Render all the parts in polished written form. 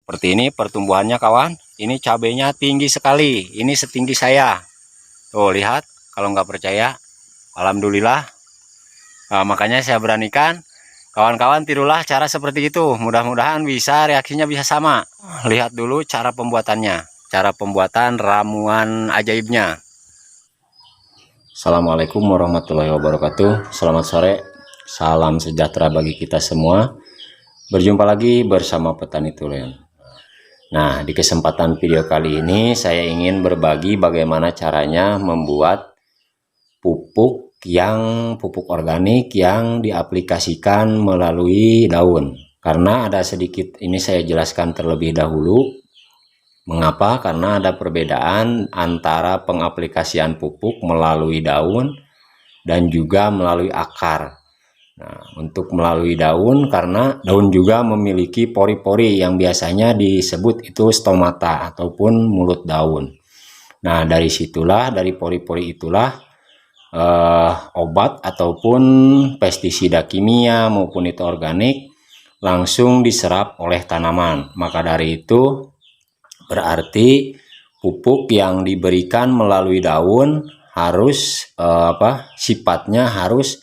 Seperti ini pertumbuhannya kawan. Ini cabenya tinggi sekali. Ini setinggi saya. Tuh lihat, kalau nggak percaya. Alhamdulillah. Nah, makanya saya beranikan. Kawan-kawan tirulah cara seperti itu. Mudah-mudahan bisa reaksinya bisa sama. Lihat dulu cara pembuatannya. Cara pembuatan ramuan ajaibnya. Assalamualaikum warahmatullahi wabarakatuh. Selamat sore. Salam sejahtera bagi kita semua. Berjumpa lagi bersama Petani Tulen. Nah, di kesempatan video kali ini saya ingin berbagi bagaimana caranya membuat pupuk organik yang diaplikasikan melalui daun. Karena ada sedikit ini saya jelaskan terlebih dahulu. Mengapa? Karena ada perbedaan antara pengaplikasian pupuk melalui daun dan juga melalui akar. Nah, untuk melalui daun, karena daun juga memiliki pori-pori yang biasanya disebut itu stomata ataupun mulut daun. Nah, dari situlah, dari pori-pori itulah obat ataupun pestisida kimia maupun itu organik langsung diserap oleh tanaman. Maka dari itu berarti pupuk yang diberikan melalui daun harus sifatnya harus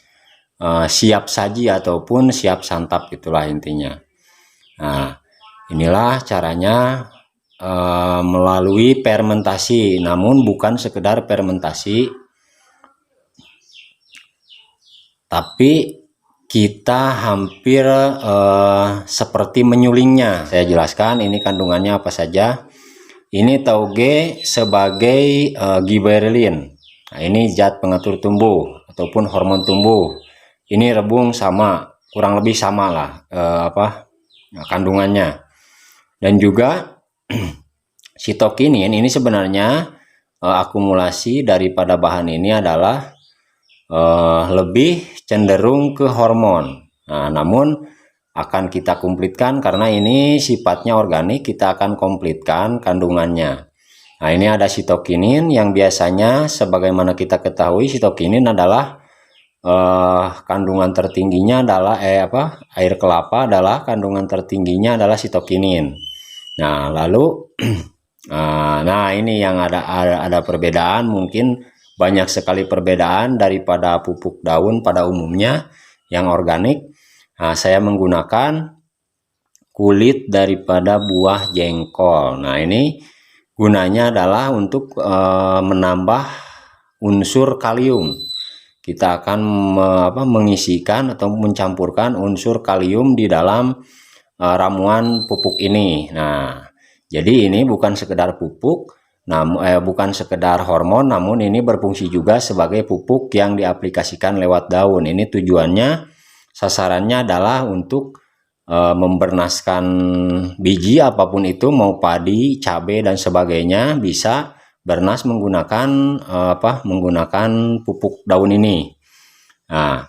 siap saji ataupun siap santap, itulah intinya. Nah, inilah caranya melalui fermentasi, namun bukan sekedar fermentasi, tapi kita hampir seperti menyulingnya. Saya jelaskan ini kandungannya apa saja. Ini tauge sebagai giberellin. Nah, ini zat pengatur tumbuh ataupun hormon tumbuh. Ini rebung sama, kurang lebih sama lah kandungannya. Dan juga sitokinin ini sebenarnya akumulasi daripada bahan ini adalah lebih cenderung ke hormon. Nah, namun akan kita komplitkan karena ini sifatnya organik, kita akan komplitkan kandungannya. Nah, ini ada sitokinin yang biasanya sebagaimana kita ketahui sitokinin adalah kandungan tertingginya adalah air kelapa adalah kandungan tertingginya adalah sitokinin. Nah, lalu nah ini yang ada perbedaan, mungkin banyak sekali perbedaan daripada pupuk daun pada umumnya yang organik. Nah, saya menggunakan kulit daripada buah jengkol. Nah, ini gunanya adalah untuk menambah unsur kalium. Kita akan mengisikan atau mencampurkan unsur kalium di dalam ramuan pupuk ini. Nah, jadi ini bukan sekedar pupuk, bukan sekedar hormon, namun ini berfungsi juga sebagai pupuk yang diaplikasikan lewat daun. Ini tujuannya, sasarannya adalah untuk membernaskan biji apapun itu, mau padi, cabai dan sebagainya, bisa bernas menggunakan menggunakan pupuk daun ini. Nah,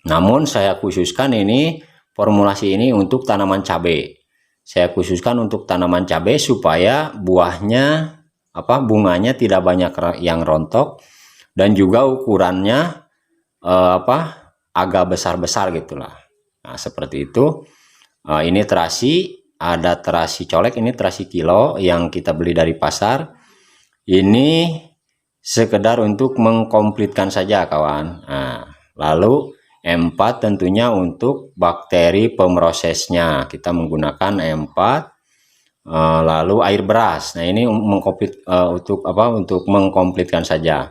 namun saya khususkan ini formulasi ini untuk tanaman cabai. Saya khususkan untuk tanaman cabai supaya buahnya bunganya tidak banyak yang rontok dan juga ukurannya agak besar-besar gitulah. Nah, seperti itu. Ini terasi, ada terasi colek, ini terasi kilo yang kita beli dari pasar. Ini sekedar untuk mengkomplitkan saja kawan. Nah, lalu M4 tentunya untuk bakteri pemrosesnya, kita menggunakan M4. Lalu air beras. Nah, ini untuk mengkomplitkan saja.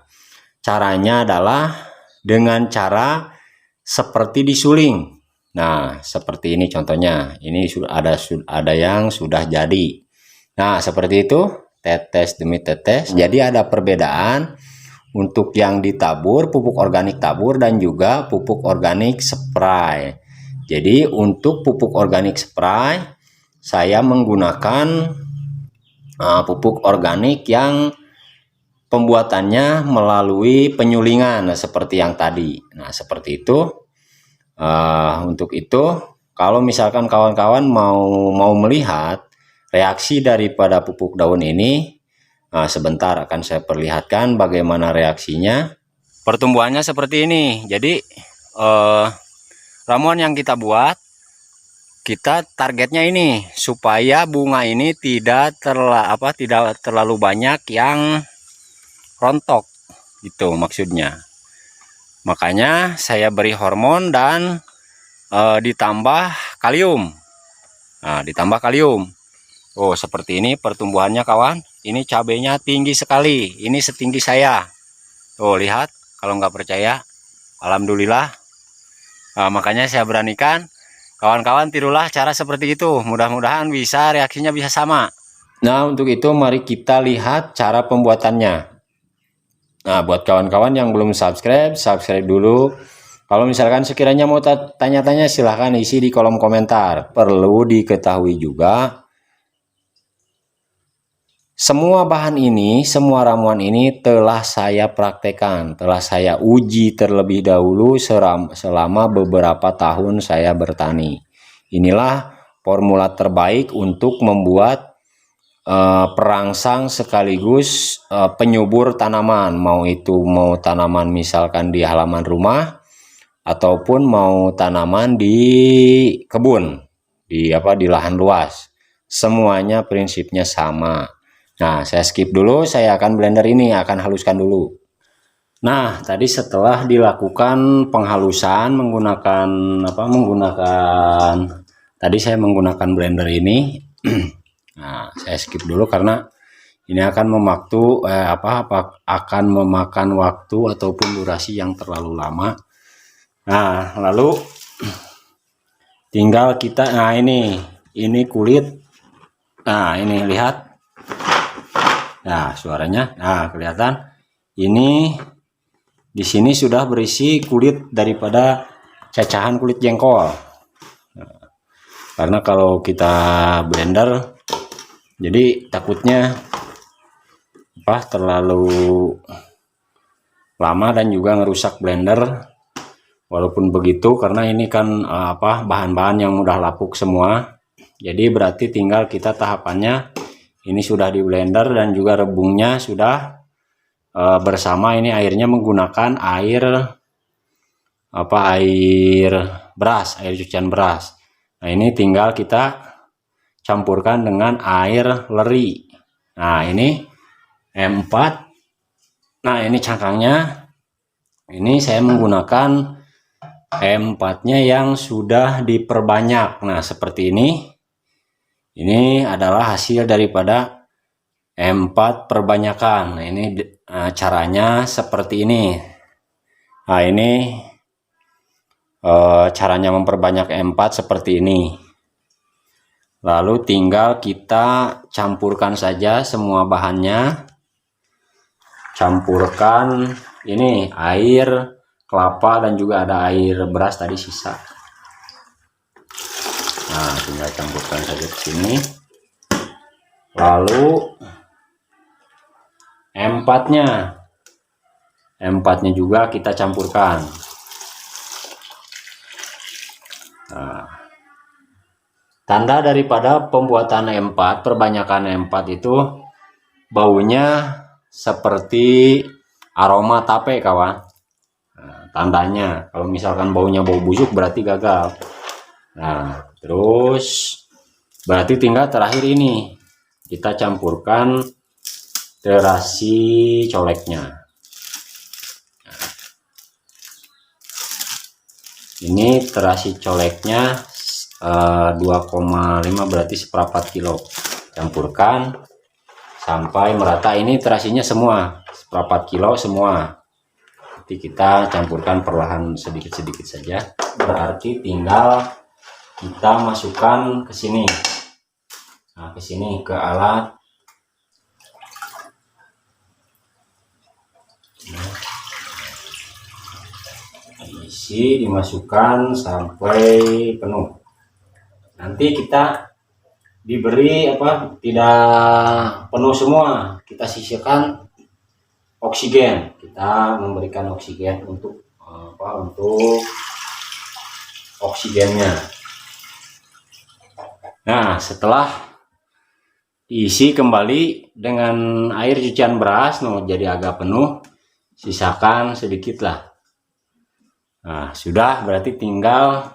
Caranya adalah dengan cara seperti disuling. Nah, seperti ini contohnya. Ini sudah ada yang sudah jadi. Nah, seperti itu, tetes demi tetes. Jadi ada perbedaan untuk yang ditabur, pupuk organik tabur, dan juga pupuk organik spray. Jadi untuk pupuk organik spray, saya menggunakan pupuk organik yang pembuatannya melalui penyulingan, seperti yang tadi. Nah, seperti itu. Untuk itu, kalau misalkan kawan-kawan mau melihat reaksi daripada pupuk daun ini, sebentar akan saya perlihatkan bagaimana reaksinya. Pertumbuhannya seperti ini. Jadi ramuan yang kita buat kita targetnya ini supaya bunga ini tidak terlalu banyak yang rontok, itu maksudnya. Makanya saya beri hormon dan ditambah kalium. Nah, ditambah kalium. Oh, seperti ini pertumbuhannya kawan. Ini cabenya tinggi sekali. Ini setinggi saya. Tuh, lihat. Kalau nggak percaya, alhamdulillah. Nah, makanya saya beranikan. Kawan-kawan, tirulah cara seperti itu. Mudah-mudahan bisa, reaksinya bisa sama. Nah, untuk itu mari kita lihat cara pembuatannya. Nah, buat kawan-kawan yang belum subscribe, subscribe dulu. Kalau misalkan sekiranya mau tanya-tanya, silahkan isi di kolom komentar. Perlu diketahui juga, semua bahan ini, semua ramuan ini telah saya praktekkan, telah saya uji terlebih dahulu selama beberapa tahun saya bertani. Inilah formula terbaik untuk membuat perangsang sekaligus penyubur tanaman, mau tanaman misalkan di halaman rumah ataupun mau tanaman di kebun, di lahan luas, semuanya prinsipnya sama. Nah, saya skip dulu, saya akan blender ini, akan haluskan dulu. Nah, tadi setelah dilakukan penghalusan tadi saya menggunakan blender ini. Nah, saya skip dulu karena ini akan akan memakan waktu ataupun durasi yang terlalu lama. Nah, lalu tinggal kita, ini kulit. Nah, ini lihat. Nah, suaranya. Nah, kelihatan. Ini di sini sudah berisi kulit daripada cacahan kulit jengkol. Nah, karena kalau kita blender, jadi takutnya terlalu lama dan juga ngerusak blender. Walaupun begitu, karena ini kan bahan-bahan yang mudah lapuk semua, jadi berarti tinggal kita tahapannya ini sudah di blender dan juga rebungnya sudah bersama. Ini airnya menggunakan air beras, air cucian beras. Nah, ini tinggal kita campurkan dengan air leri. Nah, ini M4. Nah, ini cangkangnya. Ini saya menggunakan M4-nya yang sudah diperbanyak. Nah, seperti ini. Ini adalah hasil daripada M4 perbanyakan. Nah, ini caranya seperti ini. Nah, ini caranya memperbanyak M4 seperti ini. Lalu tinggal kita campurkan saja semua bahannya. Campurkan ini air kelapa dan juga ada air beras tadi sisa. Nah, tinggal campurkan saja ke sini. Lalu M4-nya juga kita campurkan. Nah, tanda daripada pembuatan M4, perbanyakan M4 itu baunya seperti aroma tape, kawan. Nah, tandanya kalau misalkan baunya bau busuk berarti gagal. Nah, terus berarti tinggal terakhir ini kita campurkan terasi coleknya. Ini terasi coleknya 2,5 berarti seperempat kilo. Campurkan sampai merata. Ini terasinya semua seperempat kilo semua. Nanti kita campurkan perlahan sedikit-sedikit saja. Berarti tinggal kita masukkan ke sini. Nah, ke sini ke alat. Isi, dimasukkan sampai penuh. Nanti kita diberi tidak penuh semua, kita sisihkan oksigen. Kita memberikan oksigen untuk untuk oksigennya. Nah, setelah diisi kembali dengan air cucian beras, jadi agak penuh, sisakan sedikit lah. Nah, sudah, berarti tinggal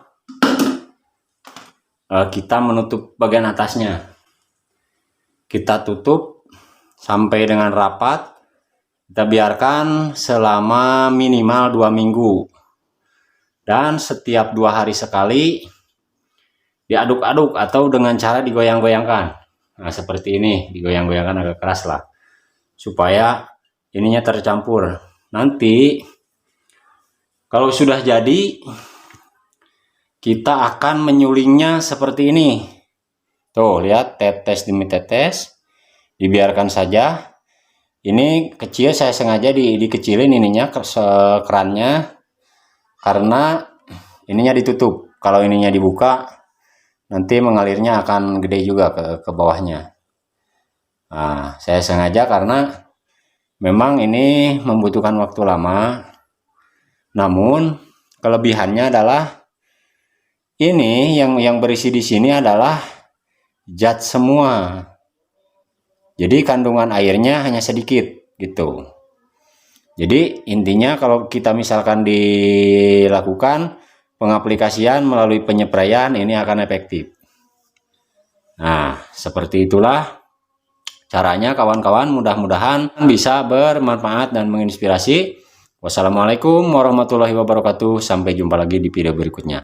kita menutup bagian atasnya. Kita tutup sampai dengan rapat. Kita biarkan selama minimal 2 minggu. Dan setiap 2 hari sekali diaduk-aduk atau dengan cara digoyang-goyangkan. Nah, seperti ini, digoyang-goyangkan agak keras lah. Supaya ininya tercampur. Nanti kalau sudah jadi, kita akan menyulingnya seperti ini. Tuh, lihat, tetes demi tetes. Dibiarkan saja. Ini kecil, saya sengaja dikecilin ininya, kerannya, karena ininya ditutup. Kalau ininya dibuka, nanti mengalirnya akan gede juga ke bawahnya. Nah, saya sengaja karena memang ini membutuhkan waktu lama. Namun kelebihannya adalah ini yang berisi di sini adalah zat semua. Jadi kandungan airnya hanya sedikit gitu. Jadi intinya kalau kita misalkan dilakukan pengaplikasian melalui penyepraian, ini akan efektif. Nah, seperti itulah caranya kawan-kawan. Mudah-mudahan bisa bermanfaat dan menginspirasi. Wassalamualaikum warahmatullahi wabarakatuh. Sampai jumpa lagi di video berikutnya.